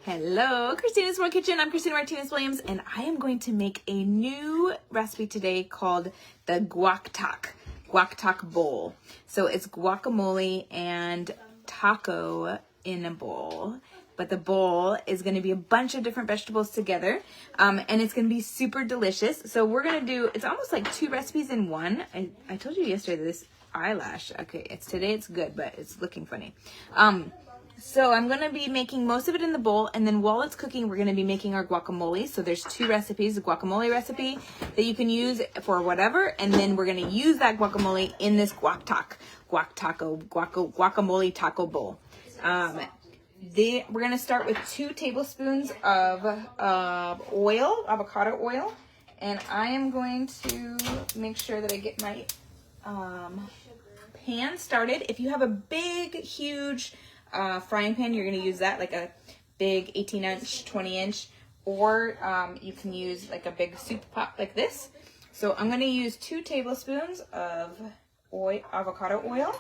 Hello, Christina's Small Kitchen. I'm Christina Martinez-Williams, and I am going to make a new recipe today called the GuacTac Bowl. So it's guacamole and taco in a bowl, but the bowl is going to be a bunch of different vegetables together, and it's going to be super delicious. So we're going to do, it's almost like two recipes in one. I told you yesterday that this eyelash, okay, today it's good, but it's looking funny. So I'm going to be making most of it in the bowl, and then while it's cooking, we're going to be making our guacamole. So there's two recipes, a guacamole recipe that you can use for whatever, and then we're going to use that guacamole in this guacamole taco bowl. We're going to start with 2 tablespoons of oil, avocado oil, and I am going to make sure that I get my pan started. If you have a big, huge frying pan, you're going to use that, like a big 18-inch, 20-inch, or you can use like a big soup pot like this. So I'm going to use 2 tablespoons of avocado oil.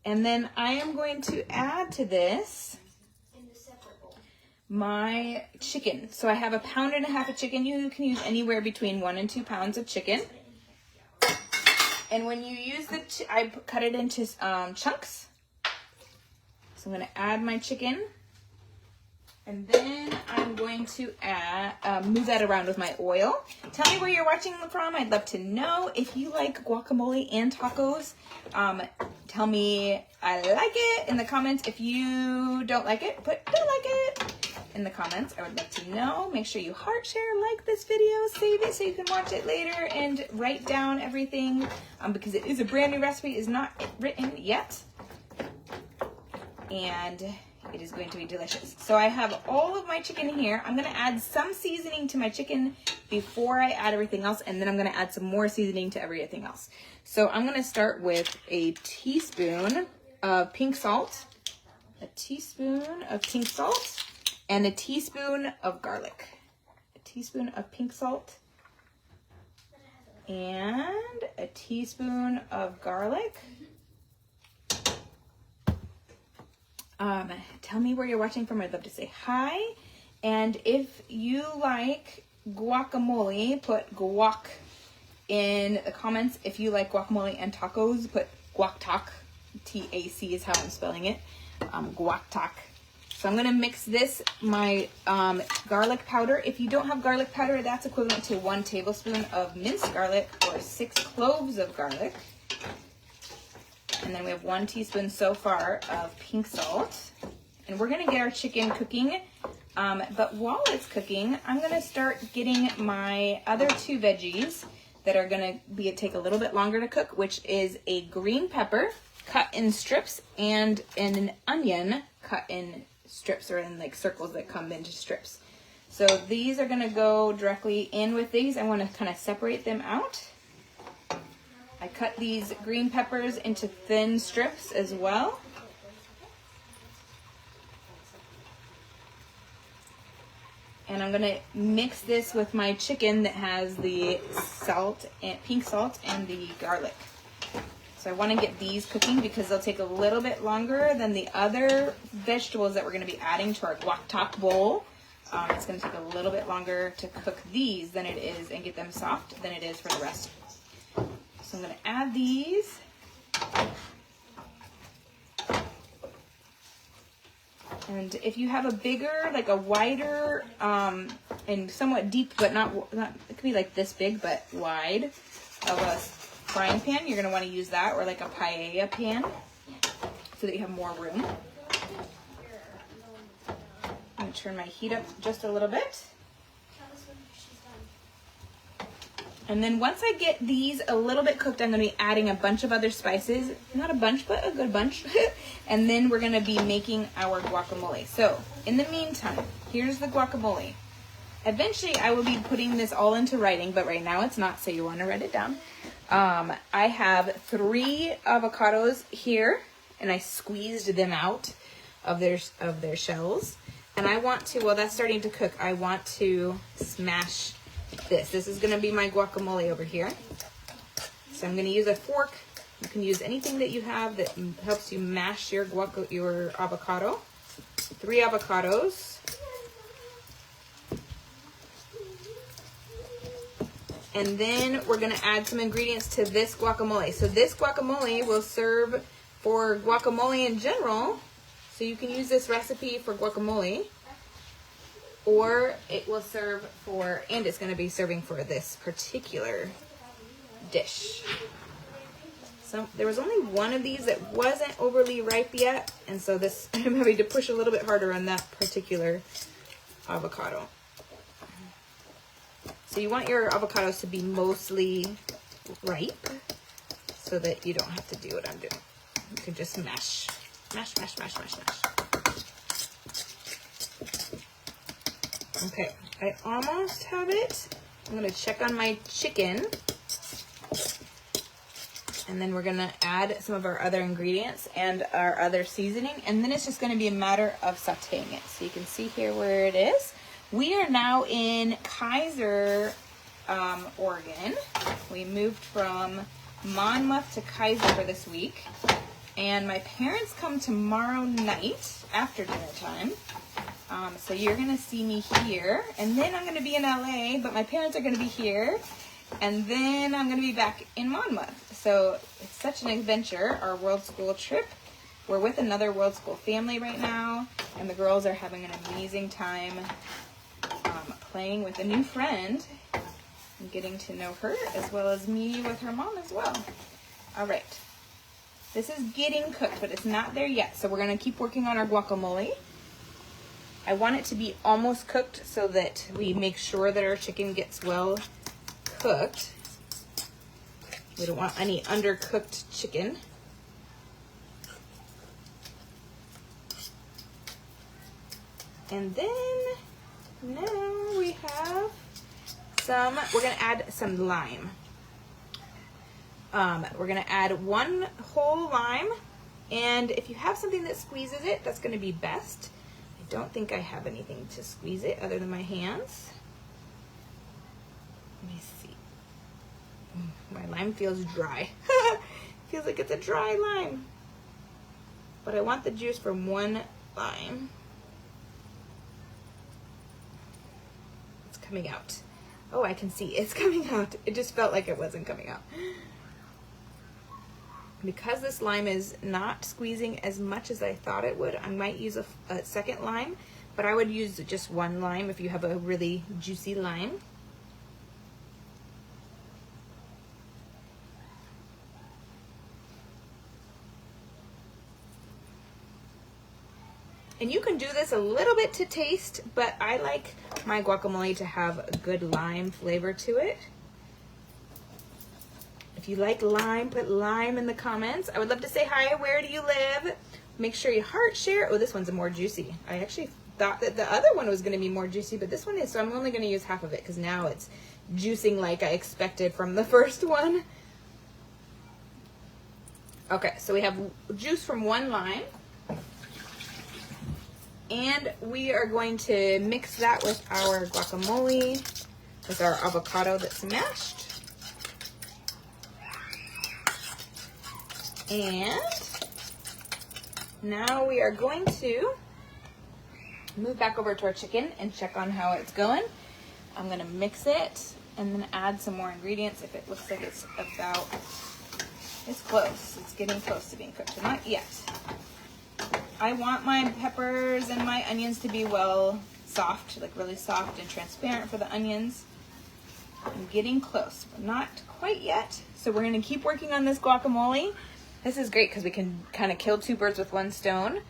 And then I am going to add to this my chicken. So I have 1.5 pounds of chicken. You can use anywhere between 1 and 2 pounds of chicken. And when you use I cut it into chunks. So I'm going to add my chicken. And then I'm going to move that around with my oil. Tell me where you're watching from. I'd love to know. If you like guacamole and tacos, tell me I like it in the comments. If you don't like it, put don't like it in the comments. I would love to know. Make sure you heart, share, like this video, save it so you can watch it later, and write down everything because it is a brand new recipe. It's not written yet, and it is going to be delicious. So I have all of my chicken here. I'm going to add some seasoning to my chicken before I add everything else, and then I'm going to add some more seasoning to everything else. So I'm going to start with a teaspoon of pink salt, and a teaspoon of garlic. A teaspoon of pink salt and a teaspoon of garlic. Tell me where you're watching from. I'd love to say hi. And if you like guacamole, put guac in the comments. If you like guacamole and tacos, put GuacTac. T-A-C is how I'm spelling it. GuacTac. So I'm going to mix this, my garlic powder. If you don't have garlic powder, that's equivalent to 1 tablespoon of minced garlic or 6 cloves of garlic. And then we have 1 teaspoon so far of pink salt. And we're going to get our chicken cooking. But while it's cooking, I'm going to start getting my other 2 veggies that are going to take a little bit longer to cook, which is a green pepper cut in strips and an onion cut in strips, or in like circles that come into strips. So these are going to go directly in with these. I want to kind of separate them out. I cut these green peppers into thin strips as well. And I'm going to mix this with my chicken that has the salt and pink salt and the garlic. So I want to get these cooking because they'll take a little bit longer than the other vegetables that we're going to be adding to our GuacTac bowl. It's going to take a little bit longer to cook these than it is and get them soft than it is for the rest. So I'm going to add these. And if you have a bigger, like a wider, and somewhat deep, but not, it could be like this big, but wide of a frying pan, you're going to want to use that, or like a paella pan, so that you have more room. I'm going to turn my heat up just a little bit. And then once I get these a little bit cooked, I'm going to be adding a bunch of other spices. Not a bunch, but a good bunch. And then we're going to be making our guacamole. So in the meantime, here's the guacamole. Eventually, I will be putting this all into writing, but right now it's not, so you want to write it down. I have 3 avocados here, and I squeezed them out of their shells. And I want to, while that's starting to cook, I want to smash this. This is going to be my guacamole over here. So I'm going to use a fork You can use anything that you have that helps you mash your avocado. 3 avocados. And then we're gonna add some ingredients to this guacamole. So this guacamole will serve for guacamole in general. So you can use this recipe for guacamole, or it will serve for, and it's gonna be serving for this particular dish. So there was only one of these that wasn't overly ripe yet, and so this, I'm having to push a little bit harder on that particular avocado. So you want your avocados to be mostly ripe so that you don't have to do what I'm doing. You can just mash, mash, mash, mash, mash, mash. Okay, I almost have it. I'm gonna check on my chicken. And then we're gonna add some of our other ingredients and our other seasoning. And then it's just gonna be a matter of sauteing it. So you can see here where it is. We are now in Kaiser, Oregon. We moved from Monmouth to Kaiser for this week. And my parents come tomorrow night after dinner time. So you're gonna see me here. And then I'm gonna be in LA, but my parents are gonna be here. And then I'm gonna be back in Monmouth. So it's such an adventure, our World School trip. We're with another World School family right now, and the girls are having an amazing time playing with a new friend and getting to know her, as well as me with her mom as well. All right, this is getting cooked, but it's not there yet. So we're gonna keep working on our guacamole. I want it to be almost cooked so that we make sure that our chicken gets well cooked. We don't want any undercooked chicken. And then now we have some, we're gonna add some lime. We're gonna add 1 whole lime, and if you have something that squeezes it, that's gonna be best. I don't think I have anything to squeeze it other than my hands. Let me see. My lime feels dry. Feels like it's a dry lime. But I want the juice from 1 lime. It's coming out. Oh, I can see it's coming out. It just felt like it wasn't coming out. Because this lime is not squeezing as much as I thought it would, I might use a second lime, but I would use just 1 lime if you have a really juicy lime. And you can do this a little bit to taste, but I like my guacamole to have a good lime flavor to it. If you like lime, put lime in the comments. I would love to say hi. Where do you live? Make sure you heart share. Oh, this one's more juicy. I actually thought that the other one was going to be more juicy, but this one is, so I'm only going to use half of it because now it's juicing like I expected from the first one. Okay, so we have juice from 1 lime. And we are going to mix that with our guacamole, with our avocado that's mashed. And now we are going to move back over to our chicken and check on how it's going. I'm gonna mix it and then add some more ingredients if it looks like it's about, it's close. It's getting close to being cooked, but not yet. I want my peppers and my onions to be well soft, like really soft and transparent for the onions. I'm getting close, but not quite yet. So we're gonna keep working on this guacamole. This is great because we can kind of kill 2 birds with 1 stone.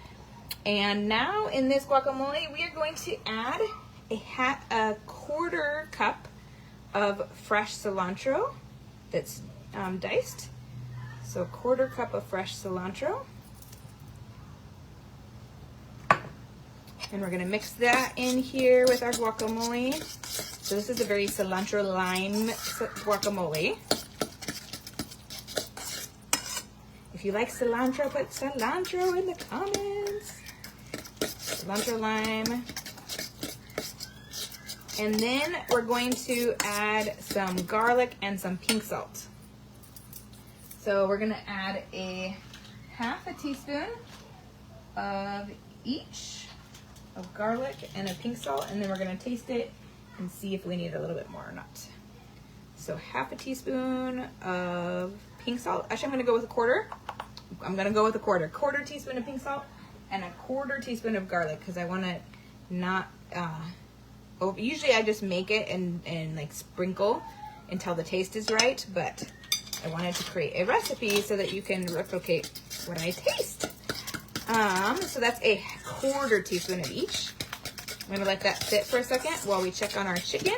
And now in this guacamole, we are going to add a 1/4 cup of fresh cilantro that's diced. So 1/4 cup of fresh cilantro. And we're gonna mix that in here with our guacamole. So this is a very cilantro lime guacamole. If you like cilantro, put cilantro in the comments. Cilantro lime. And then we're going to add some garlic and some pink salt. So we're gonna add a half a teaspoon of each of garlic and a pink salt, and then we're gonna taste it and see if we need a little bit more or not. So half a teaspoon of pink salt. Actually, I'm gonna go with a quarter. Quarter teaspoon of pink salt and a quarter teaspoon of garlic, because I want to not usually I just make it and like sprinkle until the taste is right, but I wanted to create a recipe so that you can replicate what I taste. So that's a quarter teaspoon of each. I'm gonna let that sit for a second while we check on our chicken.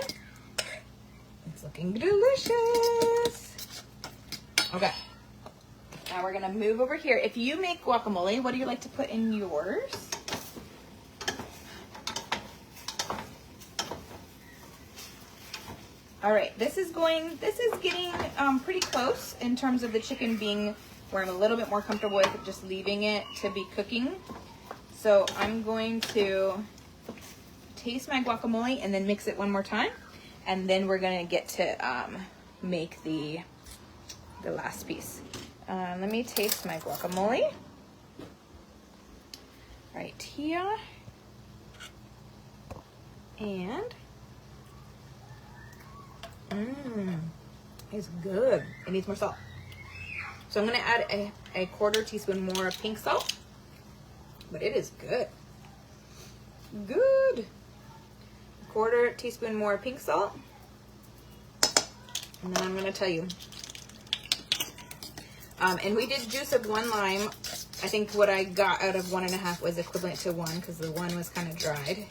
It's looking delicious. Okay. Now we're gonna move over here. If you make guacamole, what do you like to put in yours? All right, this is getting pretty close in terms of the chicken being where I'm a little bit more comfortable with just leaving it to be cooking. So I'm going to taste my guacamole and then mix it one more time. And then we're gonna get to make the last piece. Let me taste my guacamole. Right here. And it's good. It needs more salt. So I'm gonna add a quarter teaspoon more of pink salt, but it is good. Good. A quarter teaspoon more pink salt. And then I'm gonna tell you. And we did juice of 1 lime. I think what I got out of 1.5 was equivalent to 1 because the 1 was kind of dried.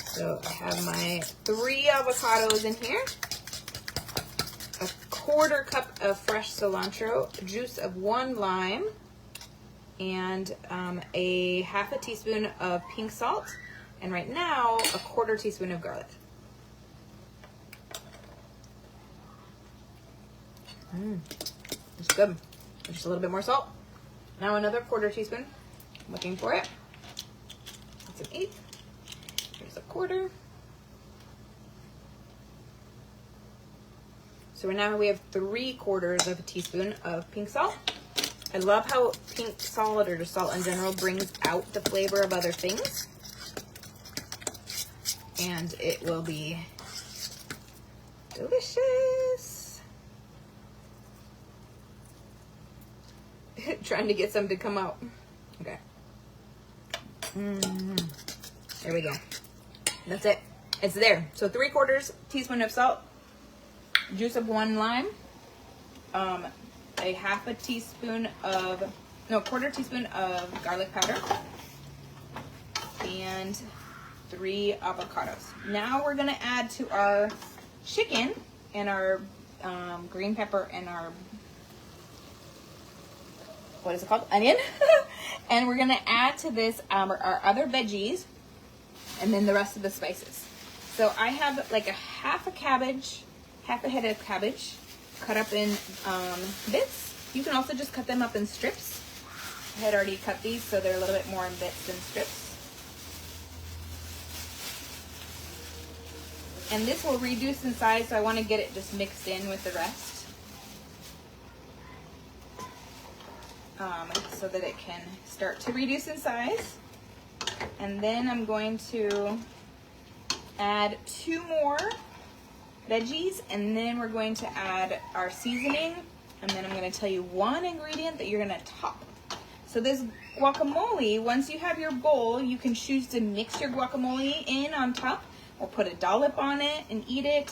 So I have my 3 avocados in here, a quarter cup of fresh cilantro, juice of 1 lime, and a half a teaspoon of pink salt, and right now a quarter teaspoon of garlic. It's good. Just a little bit more salt. Now another quarter teaspoon. Looking for it. That's 1/8. Here's a quarter. So now we have 3/4 of a teaspoon of pink salt. I love how pink salt or just salt in general brings out the flavor of other things. And it will be delicious. Trying to get some to come out. Okay. There we go. That's it. It's there. So 3/4 teaspoon of salt, juice of 1 lime, a half a teaspoon of, no, quarter teaspoon of garlic powder, and 3 avocados. Now we're gonna add to our chicken and our green pepper and our, what is it called? Onion. And we're gonna add to this our other veggies and then the rest of the spices. So I have like a half a head of cabbage cut up in bits. You can also just cut them up in strips. I had already cut these so they're a little bit more in bits than strips. And this will reduce in size, so I want to get it just mixed in with the rest. So that it can start to reduce in size. And then I'm going to add 2 more veggies, and then we're going to add our seasoning, and then I'm going to tell you 1 ingredient that you're going to top. So this guacamole, once you have your bowl, you can choose to mix your guacamole in on top or put a dollop on it and eat it.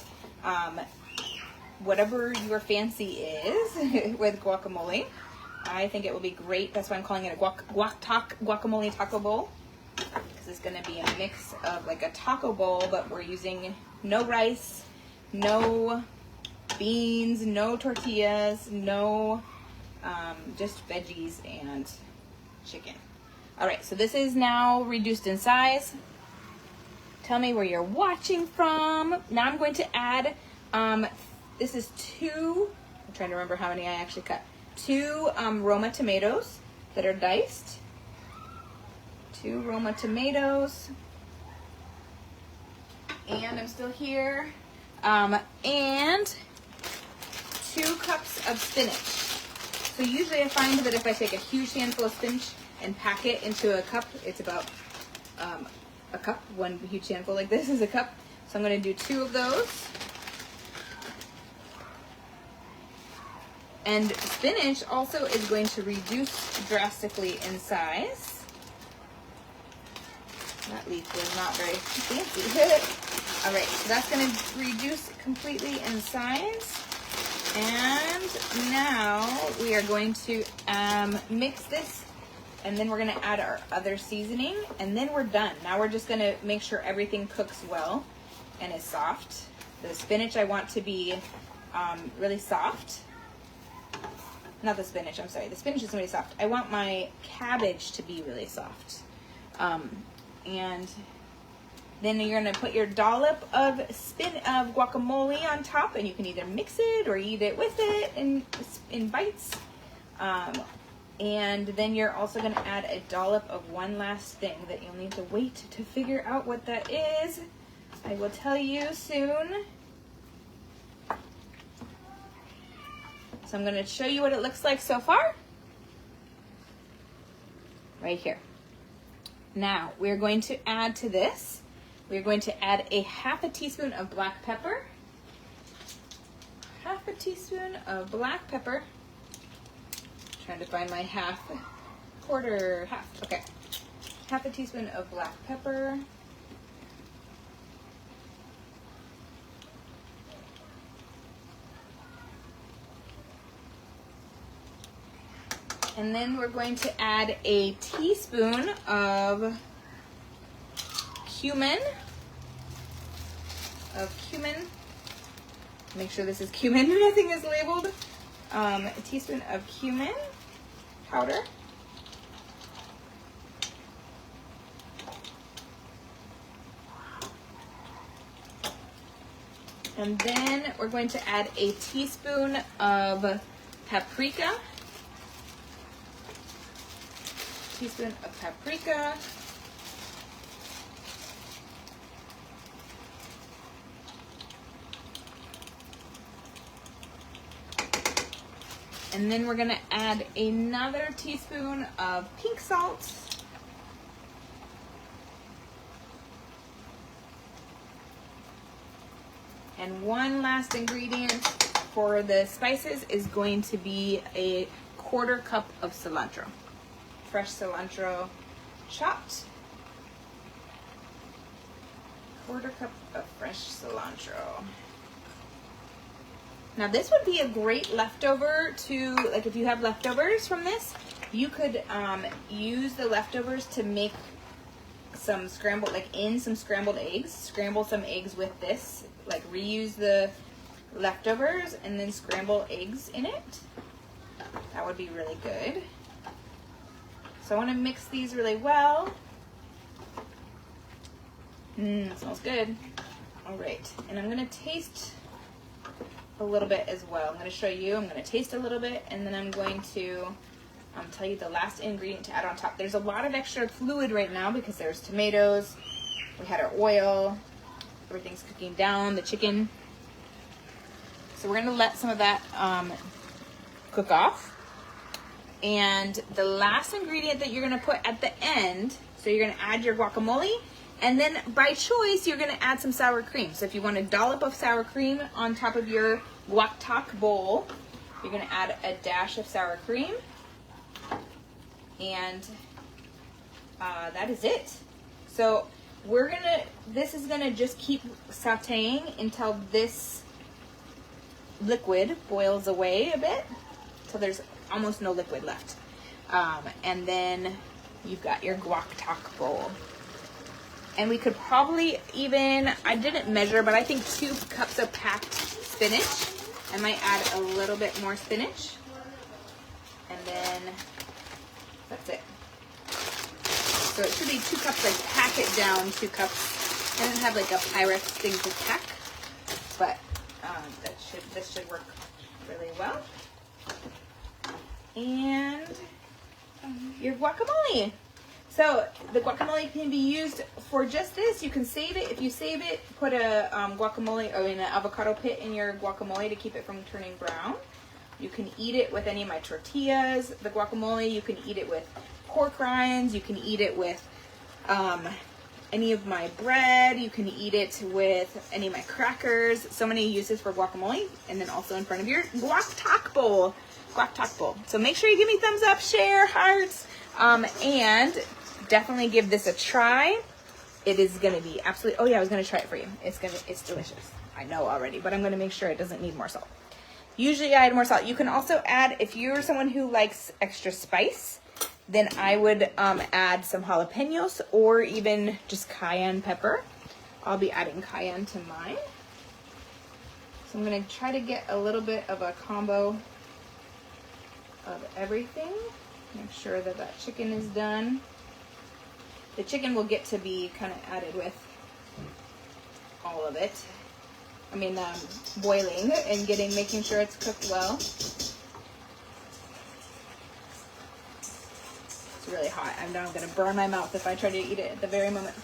Whatever your fancy is with guacamole. I think it will be great. That's why I'm calling it a GuacTac guacamole taco bowl. Because it's going to be a mix of like a taco bowl, but we're using no rice, no beans, no tortillas, no, just veggies and chicken. All right, so this is now reduced in size. Tell me where you're watching from. Now I'm going to add, this is 2, I'm trying to remember how many I actually cut. 2 Roma tomatoes that are diced. 2 Roma tomatoes. And I'm still here. And 2 cups of spinach. So usually I find that if I take a huge handful of spinach and pack it into a cup, it's about a cup. One huge handful like this is a cup. So I'm going to do 2 of those. And spinach also is going to reduce drastically in size. That leaf was not very fancy. All right, so that's going to reduce completely in size. And now we are going to mix this, and then we're going to add our other seasoning, and then we're done. Now we're just going to make sure everything cooks well and is soft. The spinach I want to be really soft. Not the spinach, I'm sorry. The spinach is really soft. I want my cabbage to be really soft. And then you're gonna put your dollop of guacamole on top, and you can either mix it or eat it with it in bites. And then you're also gonna add a dollop of one last thing that you'll need to wait to figure out what that is. I will tell you soon. So I'm going to show you what it looks like so far. Right here. Now, we're going to add to this, we're going to add a half teaspoon of black pepper. Half a teaspoon of black pepper. Trying to find my half. Okay. Half a teaspoon of black pepper. And then we're going to add a teaspoon of cumin. Make sure this is cumin, nothing is labeled. A teaspoon of cumin powder. And then we're going to add a teaspoon of paprika. Teaspoon of paprika. And then we're going to add another teaspoon of pink salt. And one last ingredient for the spices is going to be a 1/4 cup of cilantro. Fresh cilantro chopped. 1/4 cup of fresh cilantro. Now this would be a great leftover to, like if you have leftovers from this, you could use the leftovers to make some scrambled, some scrambled eggs. Scramble some eggs with this, like reuse the leftovers and then scramble eggs in it. That would be really good. So I want to mix these really well. Smells good. All right, and I'm going to taste a little bit as well. I'm going to show you. I'm going to taste a little bit, and then I'm going to tell you the last ingredient to add on top. There's a lot of extra fluid right now because there's tomatoes. We had our oil. Everything's cooking down, the chicken. So we're going to let some of that cook off. And the last ingredient that you're going to put at the end, so you're going to add your guacamole, and then by choice you're going to add some sour cream. So if you want a dollop of sour cream on top of your GuacTac Bowl, you're going to add a dash of sour cream, and that is it. So this is going to just keep sauteing until this liquid boils away a bit, so there's almost no liquid left. And then you've got your GuacTac Bowl. And we could probably even, I didn't measure, but I think 2 cups of packed spinach. I might add a little bit more spinach. And then that's it. So it should be 2 cups, like pack it down 2 cups. I didn't have like a Pyrex thing to pack, but this should work really well. And your guacamole. So the guacamole can be used for just this. You can save it. If you save it, put a guacamole or an avocado pit in your guacamole to keep it from turning brown. You can eat it with any of my tortillas. The guacamole, you can eat it with pork rinds. You can eat it with any of my bread. You can eat it with any of my crackers. So many uses for guacamole. And then also in front of your GuacTac Bowl. GuacTac Bowl. So make sure you give me thumbs up, share, hearts, and definitely give this a try. It is gonna be absolutely, oh yeah, I was gonna try it for you. It's delicious. I know already, but I'm gonna make sure it doesn't need more salt. Usually I add more salt. You can also add, if you're someone who likes extra spice, then I would add some jalapenos or even just cayenne pepper. I'll be adding cayenne to mine. So I'm gonna try to get a little bit of a combo of everything. Make sure that that chicken is done. The chicken will get to be kind of added with all of it. I mean, boiling and making sure it's cooked well. It's really hot. I'm now going to burn my mouth if I try to eat it at the very moment.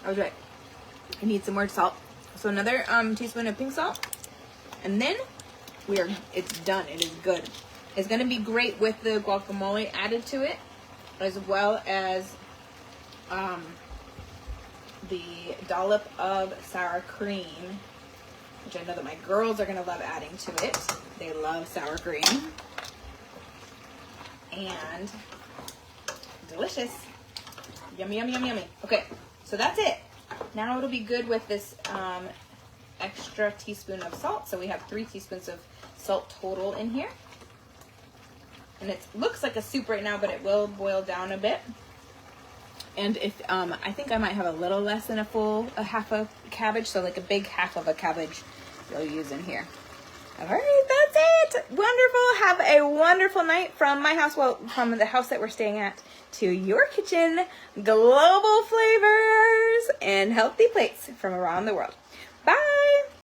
I was right. I need some more salt. So another teaspoon of pink salt. And then it's done. It is good. It's going to be great with the guacamole added to it, as well as the dollop of sour cream, which I know that my girls are going to love adding to it. They love sour cream. And delicious. Yummy, yummy, yummy, yummy. Okay, so that's it. Now it'll be good with this extra teaspoon of salt. So we have 3 teaspoons of salt total in here. And it looks like a soup right now, but it will boil down a bit. And if I think I might have a little less than a half a cabbage, so like a big half of a cabbage you'll use in here. All right, that's it. Wonderful. Have a wonderful night from my house, well, from the house that we're staying at, to your kitchen. Global flavors and healthy plates from around the world. Bye.